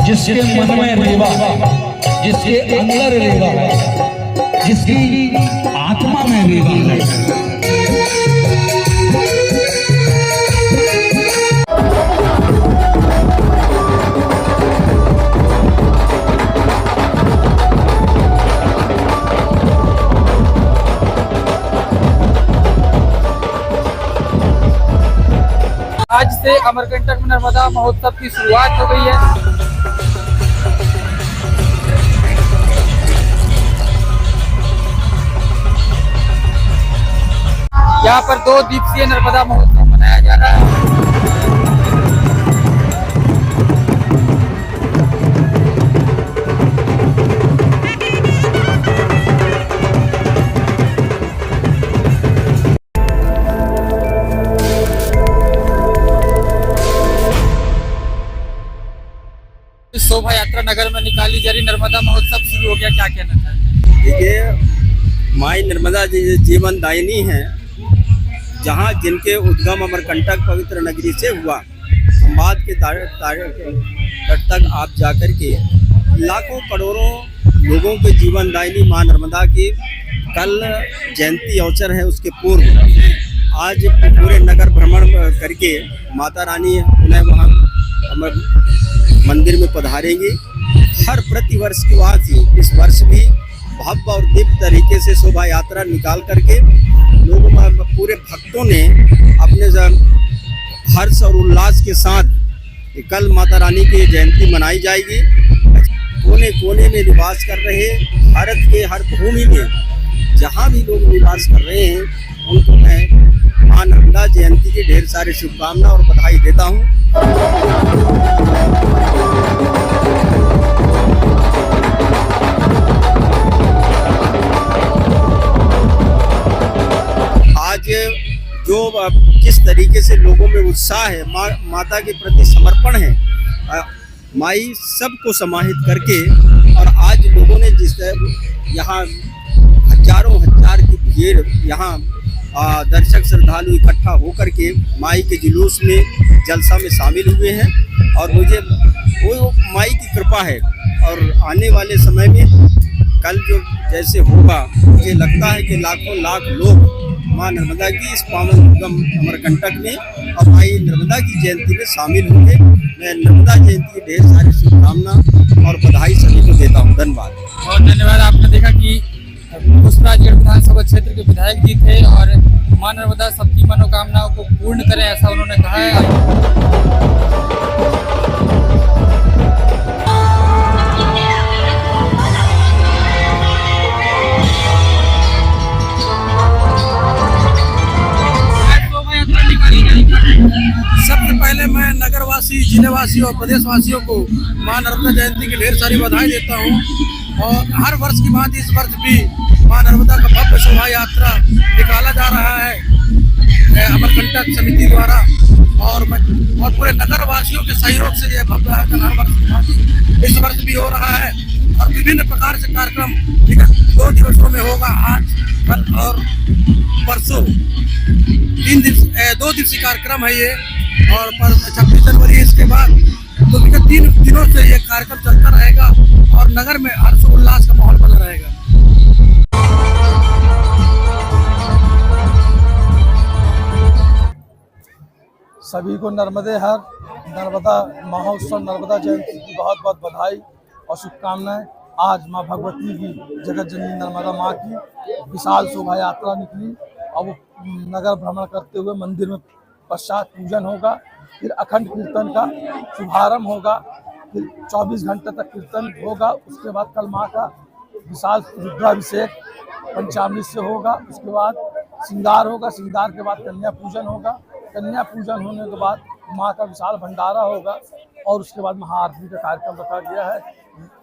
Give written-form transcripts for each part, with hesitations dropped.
जिसके मन में रेवा, जिसके अंदर रेवा है, जिसकी आत्मा में रेवा है। आज से अमरकंटक में नर्मदा महोत्सव की शुरुआत हो गई है। यहाँ पर 2 दिवसीय नर्मदा महोत्सव मनाया जा रहा है। शोभा यात्रा नगर में निकाली जा रही, नर्मदा महोत्सव शुरू हो गया, क्या कहना चाहिए? देखिए, माई नर्मदा जीवन दायिनी है, जहाँ जिनके उद्गम अमरकंटक पवित्र नगरी से हुआ। संवाद के तट तक आप जाकर के लाखों करोड़ों लोगों के जीवन दायिनी माँ नर्मदा की कल जयंती अवसर है। उसके पूर्व आज पूरे नगर भ्रमण करके माता रानी उन्हें वहाँ मंदिर में पधारेंगे। हर प्रतिवर्ष की बात ही इस वर्ष भी भव्य और दिव्य तरीके से शोभा यात्रा निकाल करके लोगों पूरे भक्तों ने अपने हर्ष और उल्लास के साथ कल माता रानी की जयंती मनाई जाएगी। कोने कोने में निवास कर रहे भारत के हर भूमि में जहाँ भी लोग निवास कर रहे हैं, उनको मैं माँ नर्मदा जयंती की ढेर सारी शुभकामना और बधाई देता हूँ। आज जो जिस तरीके से लोगों में उत्साह है, माता के प्रति समर्पण है, माई सबको समाहित करके, और आज लोगों ने जिस यहाँ हजारों हजार की भीड़ यहाँ दर्शक श्रद्धालु इकट्ठा होकर के माई के जुलूस में जलसा में शामिल हुए हैं। और मुझे वो माई की कृपा है, और आने वाले समय में कल जो जैसे होगा, मुझे लगता है कि लाखों लाख लोग माँ नर्मदा की इस पावन उद्गम अमरकंटक में और माई नर्मदा की जयंती में शामिल होंगे। मैं नर्मदा जयंती की ढेर सारी शुभकामना और बधाई सभी को देता हूँ। धन्यवाद। बहुत धन्यवाद। आपने देखा कि पुष्पराजगढ़ विधानसभा क्षेत्र के विधायक जी थे, और माँ नर्मदा सबकी मनोकामनाओं को पूर्ण करें, ऐसा उन्होंने कहा है। सबसे पहले मैं नगरवासी, जिलेवासी और प्रदेशवासियों को माँ नर्मदा जयंती की ढेर सारी बधाई देता हूँ। और हर वर्ष की भांति इस वर्ष भी माँ नर्मदा का भव्य शोभा यात्रा निकाला जा रहा है अमरकंटक समिति द्वारा, और पूरे नगरवासियों के सहयोग से यह भव्य आयोजन हर वर्ष की भांति इस वर्ष भी हो रहा है। और विभिन्न प्रकार से कार्यक्रम 2 दिवसों में होगा, आज, कल और परसों। 2 दिवसीय कार्यक्रम है ये, और 26 जनवरी इसके बाद तो 3 दिनों से ये कार्यक्रम चलता रहेगा, और नगर में हर्ष उल्लास का माहौल बना रहेगा। सभी को नर्मदा महोत्सव, नर्मदा जयंती की बहुत बहुत बधाई और शुभकामनाएं। आज माँ भगवती की, जगत जननी नर्मदा माँ की विशाल शोभा यात्रा निकली, और वो नगर भ्रमण करते हुए मंदिर में पश्चात पूजन होगा, फिर अखंड कीर्तन का शुभारंभ होगा, फिर 24 घंटे तक कीर्तन होगा। उसके बाद कल माँ का विशाल रुद्राभिषेक पंचामृत से होगा। उसके बाद श्रृंगार होगा, श्रृंगार के बाद कन्या पूजन होगा, कन्या पूजन होने के बाद माँ का विशाल भंडारा होगा, और उसके बाद महाआरती का कार्यक्रम रखा गया है।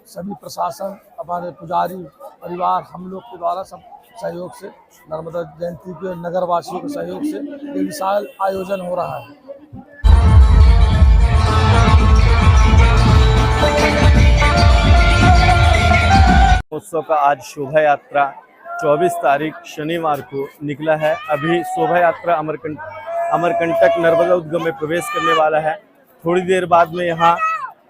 सभी प्रशासन, हमारे पुजारी परिवार, हम लोग के द्वारा सब सहयोग से, नर्मदा जयंती के नगरवासियों के सहयोग से ये विशाल आयोजन हो रहा है। उत्सव का आज शोभा यात्रा 24 तारीख शनिवार को निकला है। अभी शोभा यात्रा अमरकंटक नर्मदा उद्गम में प्रवेश करने वाला है। थोड़ी देर बाद में यहाँ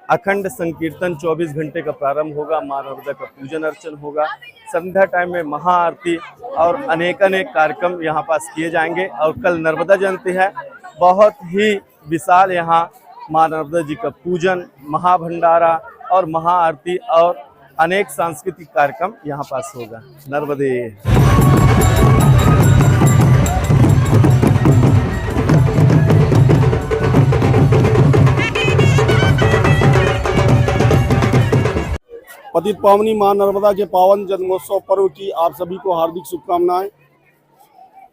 अखंड संकीर्तन 24 घंटे का प्रारंभ होगा। माँ नर्मदा का पूजन अर्चन होगा। संध्या टाइम में महाआरती और अनेक कार्यक्रम यहाँ पास किए जाएंगे। और कल नर्मदा जयंती है, बहुत ही विशाल यहाँ माँ नर्मदा जी का पूजन, महाभंडारा और महाआरती और अनेक सांस्कृतिक कार्यक्रम यहाँ पास होगा। नर्मदे। पतित पावनी मां नर्मदा के पावन जन्मोत्सव पर्व की आप सभी को हार्दिक शुभकामनाएं।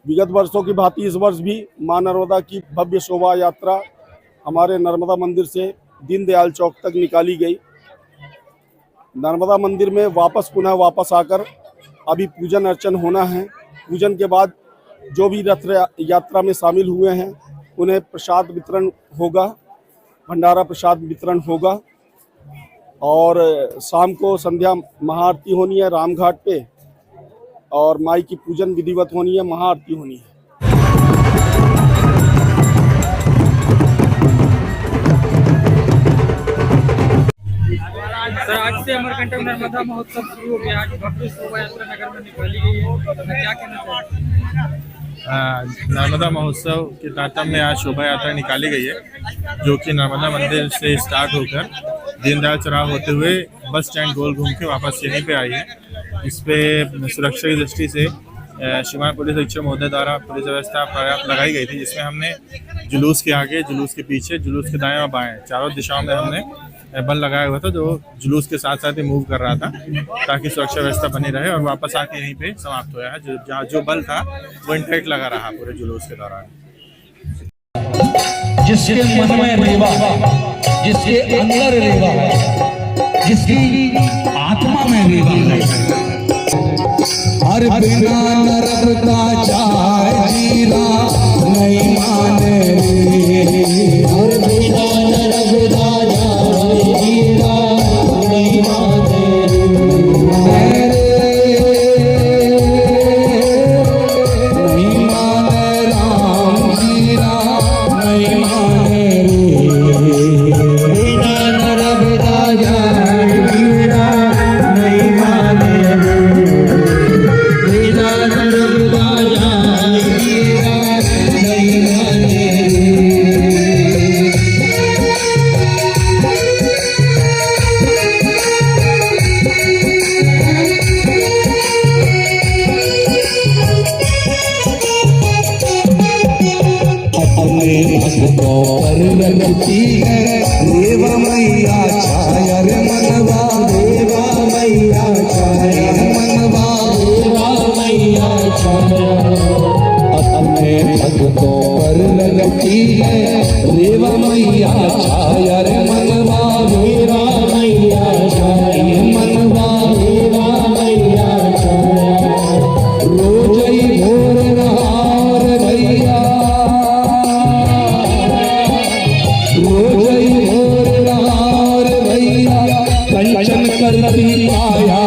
विगत वर्षों की भांति इस वर्ष भी मां नर्मदा की भव्य शोभा यात्रा हमारे नर्मदा मंदिर से दीनदयाल चौक तक निकाली गई। नर्मदा मंदिर में पुनः वापस आकर अभी पूजन अर्चन होना है। पूजन के बाद जो भी रथ यात्रा में शामिल हुए हैं उन्हें प्रसाद वितरण होगा, भंडारा प्रसाद वितरण होगा। और शाम को संध्या महाआरती होनी है रामघाट पे और माई की पूजन विधिवत होनी है, महाआरती होनी है। सर, आज से अमरकंटक नर्मदा महोत्सव शुरू हो गया। आज भव्य शोभा यात्रा नगर में निकाली गई है, क्या कहना चाहिए? नर्मदा महोत्सव के तारतम्य में आज शोभा यात्रा निकाली गई है, जो कि नर्मदा मंदिर से स्टार्ट होकर दीनदयाल चौराहा होते हुए बस स्टैंड गोल घूम के वापस यहीं पे आई है। इस पे सुरक्षा की दृष्टि से श्रीमान पुलिस अधीक्षक महोदय द्वारा पुलिस व्यवस्था पर्याप्त लगाई गई थी, जिसमें हमने जुलूस के आगे, जुलूस के पीछे, जुलूस के दाएं और बाएं चारों दिशाओं में हमने बल लगाया हुआ था, जो जुलूस के साथ साथ ही मूव कर रहा था ताकि सुरक्षा व्यवस्था बनी रहे। और वापस आके यहीं पे समाप्त हुआ है। जहाँ जो बल था वो इंटैक्ट लगा रहा पूरे जुलूस के दौरान। जिसके मन में रेवा, जिसके अंदर रेवा है, जिसकी आत्मा में रेवा है, हर बिना नरक का चाहे जीरा नहीं माने रे, हर बिना नरक का चाहे जीरा नहीं माने रे, नहीं माने राम जीरा नहीं माने रे, बिना नरक का चाहे जीरा नहीं माने रे, बिना नरक का चाहे जीरा नहीं माने रे। अपने भक्तों पर लगती है रेवा मैया छाया रे मनवा, रेवा मैया छाया मनवा, रेवा मैया छाया। अपने भक्तों पर लगती है रेवा मैया छाया रे मनवा, रेवा मैया छाया मनवा, रेवा मैया छाया। रोज ही भोर नहार भैया, रोज ही भोर नहार भैया, कंचन करती आया